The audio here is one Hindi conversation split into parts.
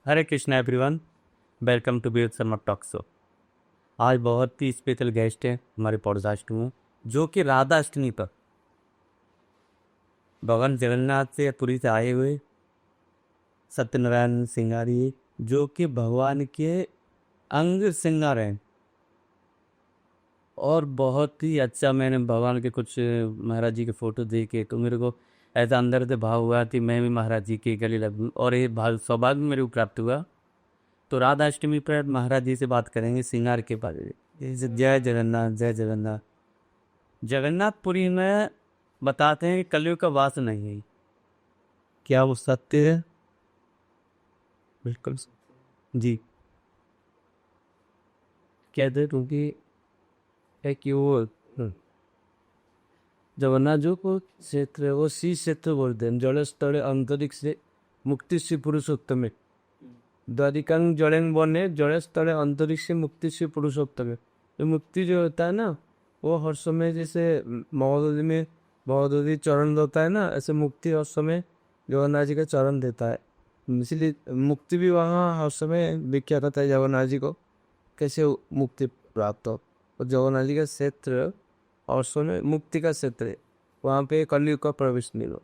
Hare Krishna everyone. Welcome to Bir Sharma talk show. आज बहुत ही स्पेशल गेस्ट हैं हमारे पॉडकास्ट में, जो कि राधा अष्टमी पर भगवान जगन्नाथ से पुरी से आए हुए सत्यनारायण सिंगारी, जो कि भगवान के अंग सिंगार हैं। और बहुत ही अच्छा, मैंने भगवान के कुछ महाराज जी के फोटो देखे तो मेरे को ऐसा अंदर से भाव हुआ कि मैं भी महाराज जी के गले लगूं, और ये भाव सौभाग्य मेरे को प्राप्त हुआ। तो राधा अष्टमी पर महाराज जी से बात करेंगे श्रृंगार के बारे में। जय जगन्नाथ, जय जगन्नाथ। जगन्नाथपुरी में बताते हैं कि कलयुग का वास नहीं है। क्या वो सत्य है? बिल्कुल। जी। कहते क्योंकि एक वो जगन्नाथ जो को क्षेत्र है वो सी क्षेत्र बोलते हैं। जल स्थले अंतरिक्ष से मुक्ति से पुरुषोत्तम है। द्वारिकांग जड़ेंग बने जल स्थले अंतरिक्ष से मुक्ति से पुरुषोत्तम है। तो मुक्ति जो होता है ना, वो हर समय जैसे महोदधि में महोदधि चरण होता है ना, ऐसे मुक्ति हर समय जगन्नाथ जी का चरण देता है। इसलिए मुक्ति भी वहाँ हर समय विख्यात होता है जगन्नाथ जी को कैसे मुक्ति प्राप्त हो। और जगन्नाथ जी का क्षेत्र और सुने मुक्ति का क्षेत्र है, वहाँ पे कलयुग का प्रवेश नहीं हो।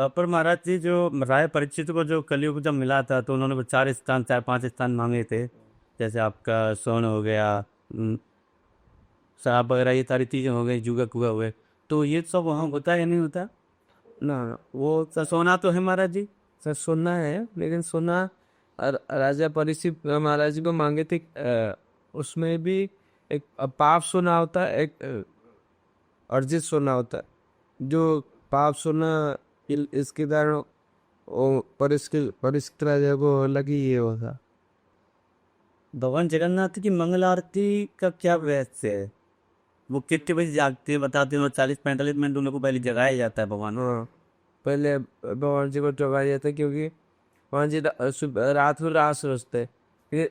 पर महाराज जी, जो राय परीक्षित को जो कलयुग जब मिला था तो उन्होंने वो 4 स्थान 4 5 स्थान मांगे थे। जैसे आपका स्वर्ण हो गया, शराब वगैरह, ये सारी चीज़ें हो गई, जुआ कुआ हुए। तो ये सब वहाँ होता है या नहीं होता? ना वो सोना तो है महाराज जी। सर सोना है, लेकिन सोना राजा परीक्षित महाराज जी को मांगे थे। उसमें भी एक पाप सोना होता है, एक अर्जित सोना होता है। जो पाप सोना इसके द्वारा वो परिष्कृत राजा को लगी ये होता। भगवान जगन्नाथ की मंगल आरती का क्या रहस्य है? वो कितने बजे जागते हैं बताते हैं? 40 45 मिनट उन लोग को पहले जगाया जाता है भगवान को। हाँ, पहले भगवान जी को जगाया जाता है क्योंकि भगवान जी रात को रास रचते हैं। ये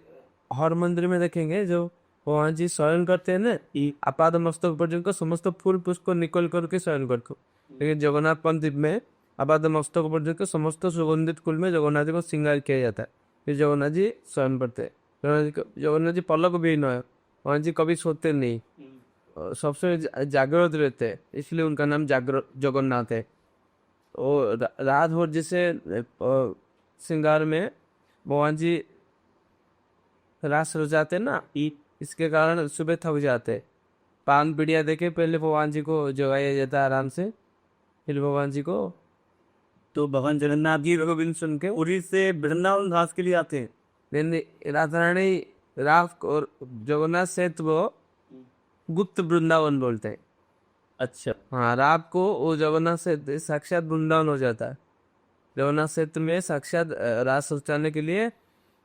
हर मंदिर में देखेंगे, जो भगवान जी शयन करते हैं ना, आपाद मस्तक पर्यंत को समस्त फूल पुष्प को निकल करके शयन करते। लेकिन जगन्नाथ मंदिर में आपाद मस्तक पर्यंत को समस्त सुगंधित फूल में जगन्नाथ जी को श्रृंगार किया जाता है। फिर जगन्नाथ जी शयन करते हैं। जगन्नाथ जी पलक भी न है, भगवान जी कभी सोते नहीं, सबसे जागृत रहते हैं, इसलिए उनका नाम जगन्नाथ है। और रात भर जैसे श्रृंगार में भगवान जी रास रचाते ना, इसके कारण सुबह थक जाते। पान पीड़िया देके पहले भगवान जी को जगाया जाता है आराम से, फिर भगवान जी को। तो भगवान जगन्नाथ जी रघुवीर सुन के उरी से वृंदावन घास के लिए आते हैं। लेकिन राधा रानी रात और जगन्नाथ से तो वो गुप्त वृंदावन बोलते हैं। अच्छा। हाँ, रात को वो जगन्नाथ से साक्षात वृंदावन हो जाता है। जगन्नाथ क्षेत्र में साक्षात रास रचाने के लिए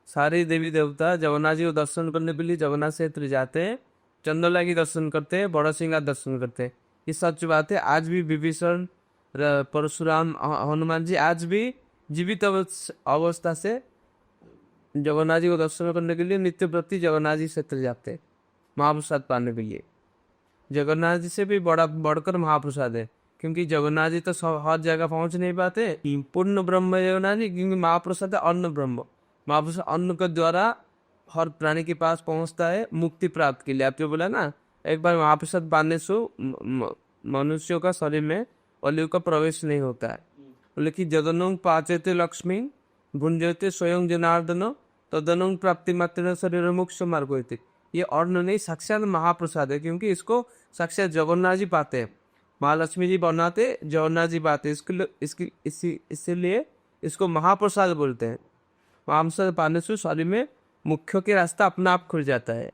सारे देवी देवता जगन्नाथ जी को दर्शन करने के लिए जगन्नाथ क्षेत्र जाते हैं। चंदोला की दर्शन करते हैं, बड़ा सिंह का दर्शन करते हैं। ये सच बात है। आज भी विभीषण, परशुराम, हनुमान जी आज भी जीवित अवस्था से जगन्नाथ जी को दर्शन करने के लिए नित्य प्रति जगन्नाथ जी क्षेत्र जाते हैं महाप्रसाद पाने के लिए। जगन्नाथ जी से भी बड़ा बढ़कर महाप्रसाद है, क्योंकि जगन्नाथ जी तो हर जगह पहुंच नहीं पाते। पूर्ण ब्रह्म जगन्नाथ जी, क्योंकि महाप्रसाद है अन्न ब्रह्म। महाप्रसाद अन्न के द्वारा हर प्राणी के पास पहुंचता है मुक्ति प्राप्त के लिए। आप जो बोला ना, एक बार महाप्रसाद पाने से मनुष्यों का शरीर में कलयुग का प्रवेश नहीं होता है। लेकिन जदनों पाचते लक्ष्मी भुंजते स्वयं जनार्दन तदनों प्राप्ति मात्र शरीर मोक्ष मार्ग होते। ये अन्न नहीं, साक्षात महाप्रसाद है, क्योंकि इसको साक्षात जगन्नाथ जी पाते हैं। महालक्ष्मी जी बनाते, जगन्नाथ जी पाते, इसीलिए इसको महाप्रसाद बोलते हैं। महाप्रसाद पाने से शरीर में मुख्य के रास्ता अपना आप खुल जाता है,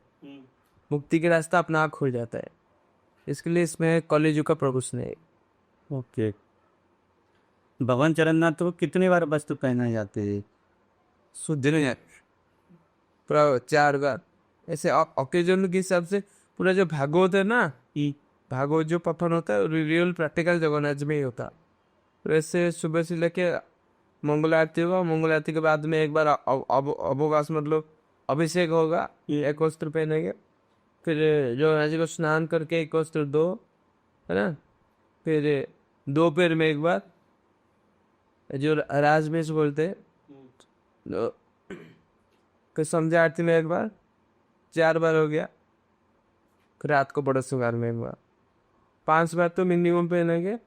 मुक्ति के रास्ता अपना आप खुल जाता है। इसके लिए इसमें कलयुग का प्रवेश नहीं। ओके। भगवान जगन्नाथ को कितने बार वस्त्र पहनाए जाते हैं? शुद्ध नहीं है, पूरा 4 बार। ऐसे ओकेजन के हिसाब से पूरा जो भागवत है ना, भागवत जो पठन होता है रियल प्रैक्टिकल जगन्नाथ जी में ही होता है। वैसे सुबह से लेके मंगल आरती होगा, मंगल आरती के बाद में एक बार अवकाश मतलब अभिषेक होगा, एक वस्त्र पहनेंगे। फिर जगन्नाथ जी को स्नान करके एक वस्त्र दो, है ना। फिर दोपहर में एक बार जो राजवेश बोलते हैं, तो फिर संध्या आरती में एक बार, 4 बार हो गया। फिर रात को बड़ा श्रृंगार में एक बार, 5 बार तो मिनिमम पहनेंगे।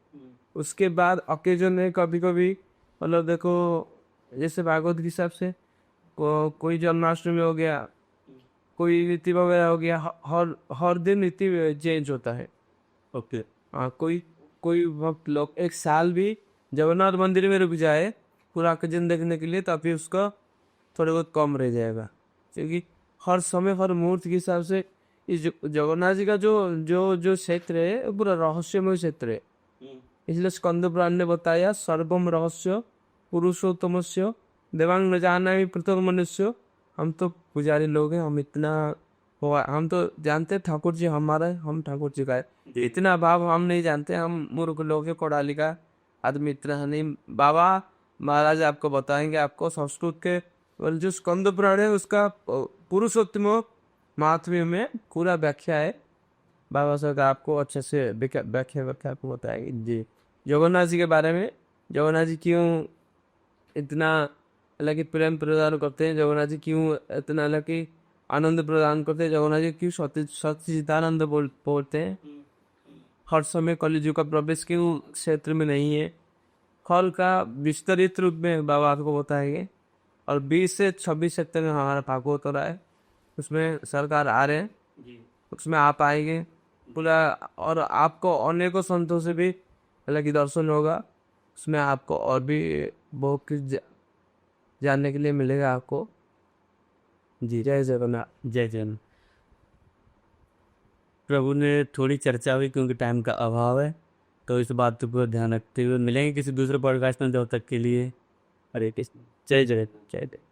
उसके बाद ओकेजन है, कभी कभी मतलब देखो, जैसे भागवत के हिसाब से कोई जन्माष्टमी हो गया, कोई रीति वगैरह हो गया, हर हर दिन रीति चेंज होता है। ओके। हाँ, कोई कोई वक्त लोग एक साल भी जगन्नाथ मंदिर में रुक जाए पूरा ओकेजन देखने के लिए, तो अभी उसका थोड़ा बहुत कम रह जाएगा, क्योंकि हर समय हर मुहूर्त के हिसाब से इस जगन्नाथ जी का जो जो जो क्षेत्र है वो पूरा रहस्यमय क्षेत्र है। इसलिए स्कंद पुराण ने बताया, सर्वम रहस्य पुरुषोत्तमस्य देवांग न जाना प्रथम मनुष्य। हम तो पुजारी लोग हैं, हम इतना हम तो जानते हैं ठाकुर जी हमारा है, हम ठाकुर जी का है, इतना भाव हम नहीं जानते। हम मूर्ख लोग हैं, कोड़ा लिखा आदमी इतना नहीं। बाबा महाराज आपको बताएंगे, आपको संस्कृत के जो स्कंद पुराण है उसका पुरुषोत्तम महात्म्य में पूरा व्याख्या है। बाबा साहब आपको अच्छे से व्याख्या आपको बताएंगे जी जगन्नाथ जी के बारे में। जगन्नाथ जी क्यों इतना अलग प्रेम प्रदान करते हैं, जगन्नाथ जी क्यों इतना अलग आनंद प्रदान करते हैं, जगन्नाथ जी क्यों सच्चिदानंद बोलते हैं, हर समय कलिजुग का प्रवेश क्यों क्षेत्र में नहीं है, फल का विस्तृत रूप में बाबा आपको बताएंगे। और 20 से 26 सेक्टर में हमारा भागवत हो रहा है, उसमें सरकार आ रहे हैं, उसमें आप आएंगे पूरा, और आपको अनेकों संतों से भी अलग दर्शन होगा। उसमें आपको और भी बहुत कुछ जानने के लिए मिलेगा आपको। जी। जय जगन्नाथ। जय जगन्नाथ। प्रभु ने थोड़ी चर्चा हुई क्योंकि टाइम का अभाव है, तो इस बात पर ध्यान रखते हुए मिलेंगे किसी दूसरे पॉडकास्ट में। जब तक के लिए हरे कृष्ण। जय जय। जय जय।